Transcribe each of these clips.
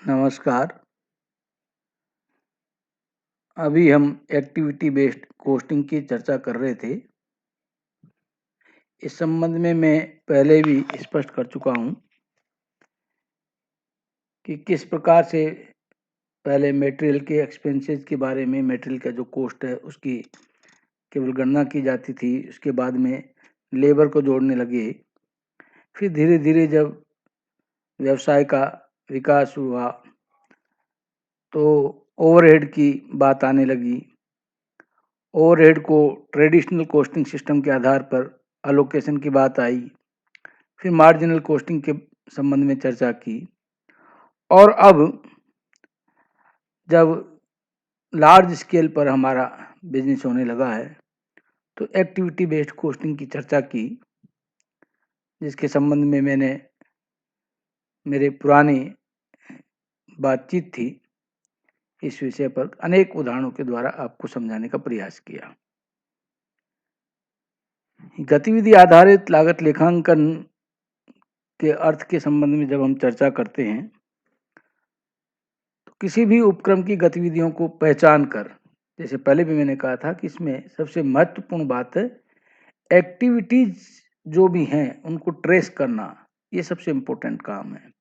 नमस्कार। अभी हम एक्टिविटी बेस्ड कोस्टिंग की चर्चा कर रहे थे। इस संबंध में मैं पहले भी स्पष्ट कर चुका हूँ कि किस प्रकार से पहले मटेरियल के एक्सपेंसेस के बारे में, मटेरियल का जो कॉस्ट है उसकी केवल गणना की जाती थी। उसके बाद में लेबर को जोड़ने लगे। फिर धीरे धीरे जब व्यवसाय का विकास हुआ तो ओवरहेड की बात आने लगी। ओवरहेड को ट्रेडिशनल कॉस्टिंग सिस्टम के आधार पर अलोकेशन की बात आई। फिर मार्जिनल कॉस्टिंग के संबंध में चर्चा की। और अब जब लार्ज स्केल पर हमारा बिजनेस होने लगा है तो एक्टिविटी बेस्ड कॉस्टिंग की चर्चा की, जिसके संबंध में मैंने मेरे पुरानी बातचीत थी इस विषय पर अनेक उदाहरणों के द्वारा आपको समझाने का प्रयास किया। गतिविधि आधारित लागत लेखांकन के अर्थ के संबंध में जब हम चर्चा करते हैं तो किसी भी उपक्रम की गतिविधियों को पहचान कर, जैसे पहले भी मैंने कहा था कि इसमें सबसे महत्वपूर्ण बात है एक्टिविटीज जो भी हैं उनको ट्रेस करना। ये सबसे इम्पोर्टेंट काम है।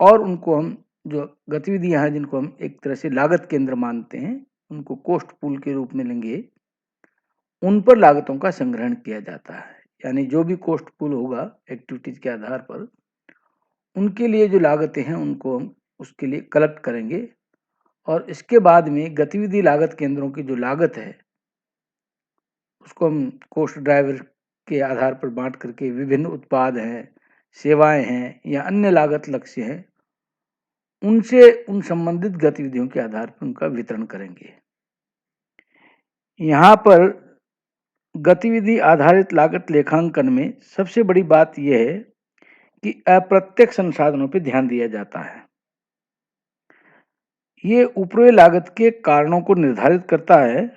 और उनको हम जो गतिविधियां हैं जिनको हम एक तरह से लागत केंद्र मानते हैं उनको कोस्ट पूल के रूप में लेंगे। उन पर लागतों का संग्रहण किया जाता है। यानी जो भी कोस्ट पूल होगा एक्टिविटीज के आधार पर उनके लिए जो लागतें हैं उनको हम उसके लिए कलेक्ट करेंगे। और इसके बाद में गतिविधि लागत केंद्रों की जो लागत है उसको हम कोस्ट ड्राइवर के आधार पर बांट करके विभिन्न उत्पाद हैं, सेवाएं हैं या अन्य लागत लक्ष्य हैं, उनसे उन संबंधित गतिविधियों के आधार पर उनका वितरण करेंगे। यहाँ पर गतिविधि आधारित लागत लेखांकन में सबसे बड़ी बात यह है कि अप्रत्यक्ष संसाधनों पर ध्यान दिया जाता है। ये ऊपरी लागत के कारणों को निर्धारित करता है।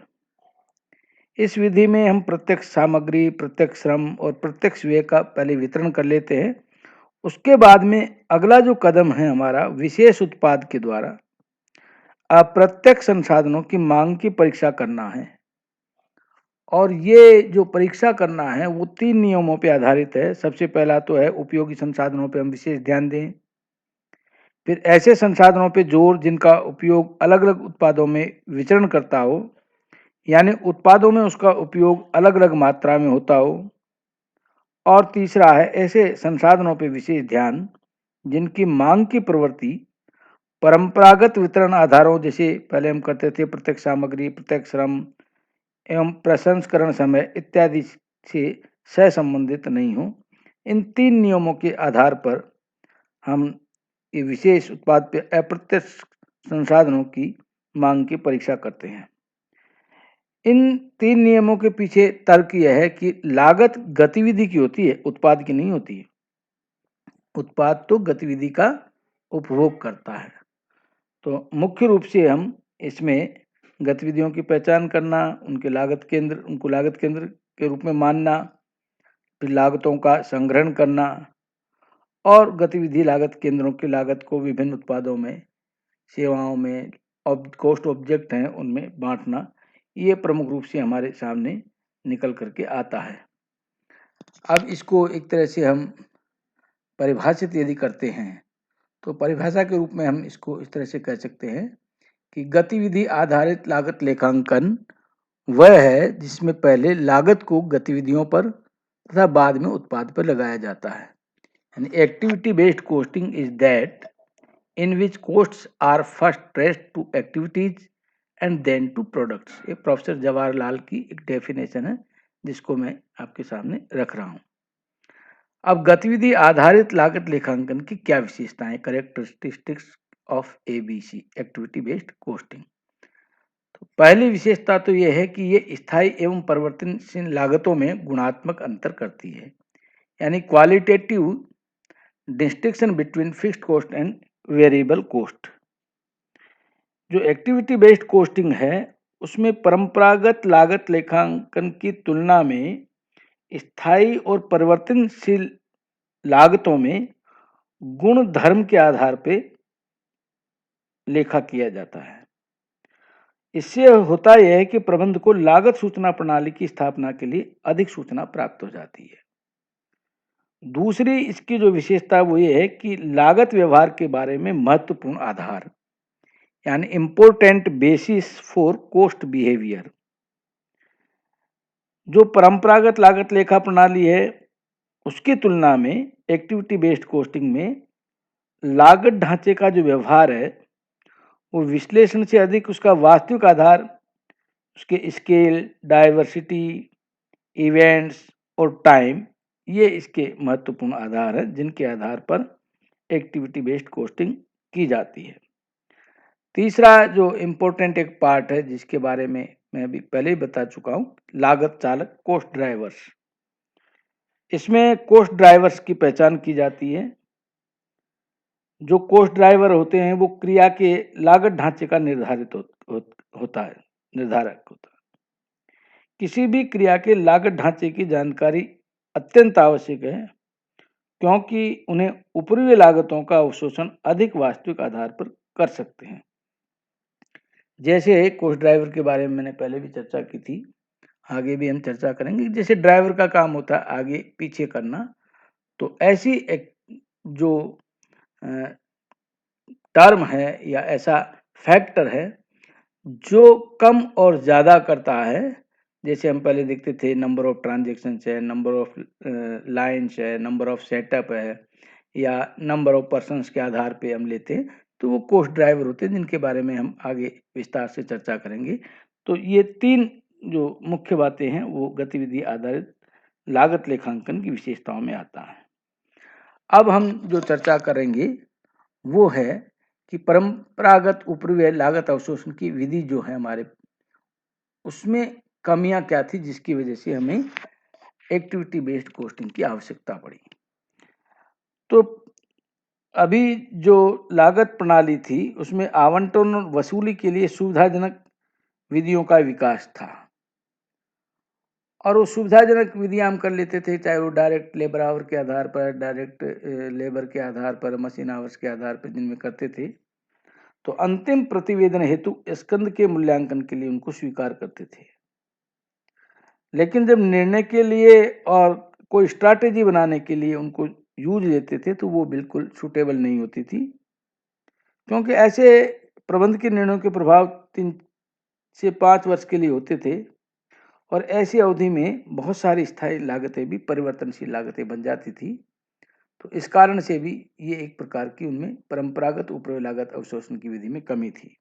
इस विधि में हम प्रत्यक्ष सामग्री, प्रत्यक्ष श्रम और प्रत्यक्ष व्यय का पहले वितरण कर लेते हैं। उसके बाद में अगला जो कदम है हमारा विशेष उत्पाद के द्वारा अप्रत्यक्ष संसाधनों की मांग की परीक्षा करना है। और ये जो परीक्षा करना है वो 3 नियमों पर आधारित है। सबसे पहला तो है उपयोगी संसाधनों पर हम विशेष ध्यान दें। फिर ऐसे संसाधनों पर जोर जिनका उपयोग अलग अलग उत्पादों में विचरण करता हो, यानी उत्पादों में उसका उपयोग अलग अलग मात्रा में होता हो। और तीसरा है ऐसे संसाधनों पर विशेष ध्यान जिनकी मांग की प्रवृत्ति परंपरागत वितरण आधारों, जैसे पहले हम करते थे प्रत्यक्ष सामग्री, प्रत्यक्ष श्रम एवं प्रसंस्करण समय इत्यादि से सहसंबंधित नहीं हो। इन 3 नियमों के आधार पर हम ये विशेष उत्पाद पे अप्रत्यक्ष संसाधनों की मांग की परीक्षा करते हैं। इन 3 नियमों के पीछे तर्क यह है कि लागत गतिविधि की होती है, उत्पाद की नहीं होती है। उत्पाद तो गतिविधि का उपभोग करता है। तो मुख्य रूप से हम इसमें गतिविधियों की पहचान करना, उनको लागत केंद्र के रूप में मानना, फिर लागतों का संग्रहण करना और गतिविधि लागत केंद्रों की लागत को विभिन्न उत्पादों में, सेवाओं में, कॉस्ट ऑब्जेक्ट हैं उनमें बांटना, ये प्रमुख रूप से हमारे सामने निकल करके आता है। अब इसको एक तरह से हम परिभाषित यदि करते हैं तो परिभाषा के रूप में हम इसको इस तरह से कह सकते हैं कि गतिविधि आधारित लागत लेखांकन वह है जिसमें पहले लागत को गतिविधियों पर तथा बाद में उत्पाद पर लगाया जाता है। यानी activity based costing is that in which costs are first traced to activities and then to products। ये प्रोफेसर जवाहरलाल की एक डेफिनेशन है जिसको मैं आपके सामने रख रहा हूँ। अब गतिविधि आधारित लागत लेखांकन की क्या विशेषताएं, characteristics of ABC activity based costing. तो पहली विशेषता तो यह है कि ये स्थायी एवं परिवर्तनशील लागतों में गुणात्मक अंतर करती है। यानी qualitative distinction between fixed cost and variable cost. जो एक्टिविटी बेस्ड कॉस्टिंग है उसमें परंपरागत लागत लेखांकन की तुलना में स्थायी और परिवर्तनशील लागतों में गुण धर्म के आधार पे लेखा किया जाता है। इससे होता यह है कि प्रबंध को लागत सूचना प्रणाली की स्थापना के लिए अधिक सूचना प्राप्त हो जाती है। दूसरी इसकी जो विशेषता वो ये है कि लागत व्यवहार के बारे में महत्वपूर्ण आधार, यानी important basis for cost behaviour. जो परंपरागत लागत लेखा प्रणाली है उसकी तुलना में एक्टिविटी बेस्ड कॉस्टिंग में लागत ढांचे का जो व्यवहार है वो विश्लेषण से अधिक उसका वास्तविक आधार, उसके स्केल, डाइवर्सिटी, इवेंट्स और टाइम, ये इसके महत्वपूर्ण आधार हैं जिनके आधार पर एक्टिविटी बेस्ड कॉस्टिंग की जाती है। तीसरा जो इम्पोर्टेंट एक पार्ट है जिसके बारे में मैं अभी पहले ही बता चुका हूँ, लागत चालक, कॉस्ट ड्राइवर्स। इसमें कॉस्ट ड्राइवर्स की पहचान की जाती है। जो कॉस्ट ड्राइवर होते हैं वो क्रिया के लागत ढांचे का होता है, निर्धारक होता है। किसी भी क्रिया के लागत ढांचे की जानकारी अत्यंत आवश्यक है क्योंकि उन्हें ऊपरी लागतों का अवशोषण अधिक वास्तविक आधार पर कर सकते हैं। जैसे कॉस्ट ड्राइवर के बारे में मैंने पहले भी चर्चा की थी, आगे भी हम चर्चा करेंगे। जैसे ड्राइवर का काम होता है आगे पीछे करना, तो ऐसी एक जो टर्म है या ऐसा फैक्टर है जो कम और ज़्यादा करता है। जैसे हम पहले देखते थे नंबर ऑफ ट्रांजेक्शन है, नंबर ऑफ लाइन्स है, नंबर ऑफ सेटअप है, या नंबर ऑफ पर्सन्स के आधार पे हम लेते हैं, तो वो कॉस्ट ड्राइवर होते हैं जिनके बारे में हम आगे विस्तार से चर्चा करेंगे। तो ये तीन जो मुख्य बातें हैं वो गतिविधि आधारित लागत लेखांकन की विशेषताओं में आता है। अब हम जो चर्चा करेंगे वो है कि परंपरागत उपरिव्यय लागत अवशोषण की विधि जो है हमारे, उसमें कमियां क्या थी जिसकी वजह से हमें एक्टिविटी बेस्ड कॉस्टिंग की आवश्यकता पड़ी। तो अभी जो लागत प्रणाली थी उसमें आवंटन और वसूली के लिए सुविधाजनक विधियों का विकास था, और वो सुविधाजनक विधियां हम कर लेते थे, चाहे वो डायरेक्ट लेबर आवर के आधार पर, डायरेक्ट लेबर के आधार पर, मशीन आवर्स के आधार पर जिनमें करते थे, तो अंतिम प्रतिवेदन हेतु स्कंद के मूल्यांकन के लिए उनको स्वीकार करते थे। लेकिन जब निर्णय के लिए और कोई स्ट्रैटेजी बनाने के लिए उनको यूज लेते थे तो वो बिल्कुल सूटेबल नहीं होती थी, क्योंकि ऐसे प्रबंध के निर्णयों के प्रभाव 3 से 5 वर्ष के लिए होते थे, और ऐसी अवधि में बहुत सारी स्थायी लागतें भी परिवर्तनशील लागतें बन जाती थी। तो इस कारण से भी ये एक प्रकार की उनमें परंपरागत उपरिव्यय लागत अवशोषण की विधि में कमी थी।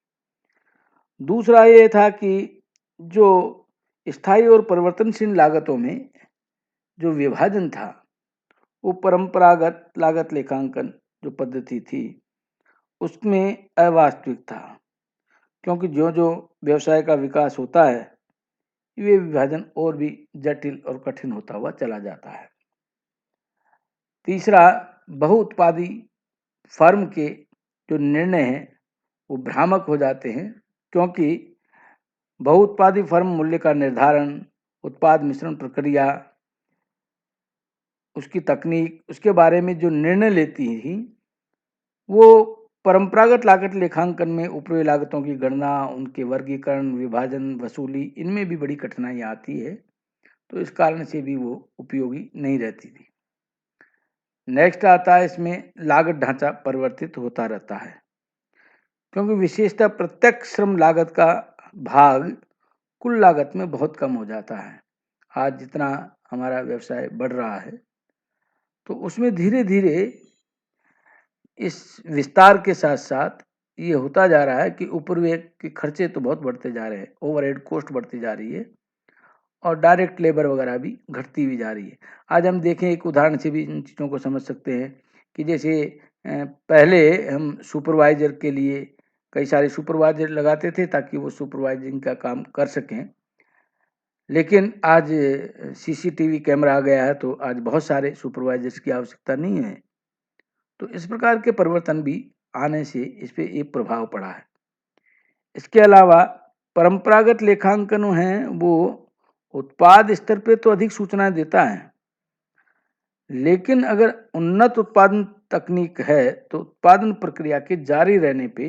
दूसरा ये था कि जो स्थायी और परिवर्तनशील लागतों में जो विभाजन था वो परंपरागत लागत लेखांकन जो पद्धति थी उसमें अवास्तविक था, क्योंकि जो जो व्यवसाय का विकास होता है ये विभाजन और भी जटिल और कठिन होता हुआ चला जाता है। तीसरा, बहुउत्पादी फर्म के जो निर्णय हैं वो भ्रामक हो जाते हैं, क्योंकि बहुउत्पादी फर्म मूल्य का निर्धारण, उत्पाद मिश्रण प्रक्रिया, उसकी तकनीक, उसके बारे में जो निर्णय लेती थी वो परंपरागत लागत लेखांकन में उपरिव्यय लागतों की गणना, उनके वर्गीकरण, विभाजन, वसूली, इनमें भी बड़ी कठिनाइयाँ आती है। तो इस कारण से भी वो उपयोगी नहीं रहती थी। नेक्स्ट आता है इसमें लागत ढांचा परिवर्तित होता रहता है, क्योंकि विशेषतः प्रत्यक्ष श्रम लागत का भाग कुल लागत में बहुत कम हो जाता है। आज जितना हमारा व्यवसाय बढ़ रहा है तो उसमें धीरे धीरे इस विस्तार के साथ साथ ये होता जा रहा है कि उपरिव्यय के खर्चे तो बहुत बढ़ते जा रहे हैं, ओवरहेड कॉस्ट बढ़ती जा रही है, और डायरेक्ट लेबर वगैरह भी घटती भी जा रही है। आज हम देखें, एक उदाहरण से भी इन चीज़ों को समझ सकते हैं कि जैसे पहले हम सुपरवाइजर के लिए कई सारे सुपरवाइजर लगाते थे ताकि वो सुपरवाइजिंग का काम कर सकें, लेकिन आज सीसीटीवी कैमरा आ गया है तो आज बहुत सारे सुपरवाइजर्स की आवश्यकता नहीं है। तो इस प्रकार के परिवर्तन भी आने से इस पे एक प्रभाव पड़ा है। इसके अलावा परंपरागत लेखांकन है वो उत्पाद स्तर पे तो अधिक सूचनाएं देता है, लेकिन अगर उन्नत उत्पादन तकनीक है तो उत्पादन प्रक्रिया के जारी रहने पे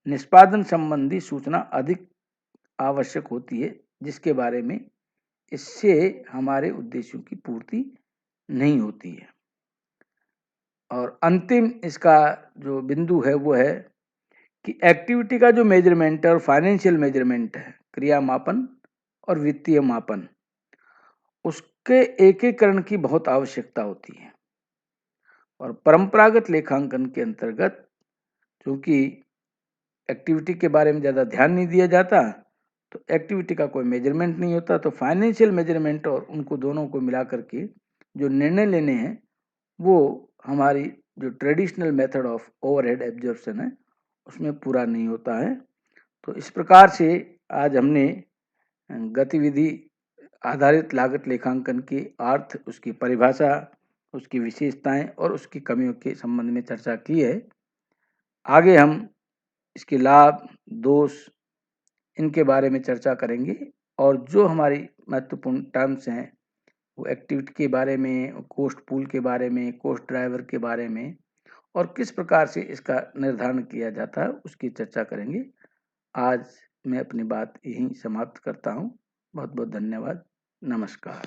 निष्पादन संबंधी सूचना अधिक आवश्यक होती है, जिसके बारे में इससे हमारे उद्देश्यों की पूर्ति नहीं होती है। और अंतिम इसका जो बिंदु है वो है कि एक्टिविटी का जो मेजरमेंट है और फाइनेंशियल मेजरमेंट है, क्रिया मापन और वित्तीय मापन, उसके एकीकरण की बहुत आवश्यकता होती है। और परंपरागत लेखांकन के अंतर्गत क्योंकि एक्टिविटी के बारे में ज़्यादा ध्यान नहीं दिया जाता, तो एक्टिविटी का कोई मेजरमेंट नहीं होता, तो फाइनेंशियल मेजरमेंट और उनको दोनों को मिला करके जो निर्णय लेने हैं वो हमारी जो traditional method of overhead absorption है उसमें पूरा नहीं होता है। तो इस प्रकार से आज हमने गतिविधि आधारित लागत लेखांकन के अर्थ, उसकी परिभाषा, उसकी विशेषताएं और उसकी कमियों के संबंध में चर्चा की है। आगे हम इसके लाभ, दोष, इनके बारे में चर्चा करेंगे और जो हमारी महत्वपूर्ण टर्म्स हैं वो एक्टिविटी के बारे में, कोस्ट पूल के बारे में, कोस्ट ड्राइवर के बारे में और किस प्रकार से इसका निर्धारण किया जाता है उसकी चर्चा करेंगे। आज मैं अपनी बात यहीं समाप्त करता हूँ। बहुत बहुत धन्यवाद। नमस्कार।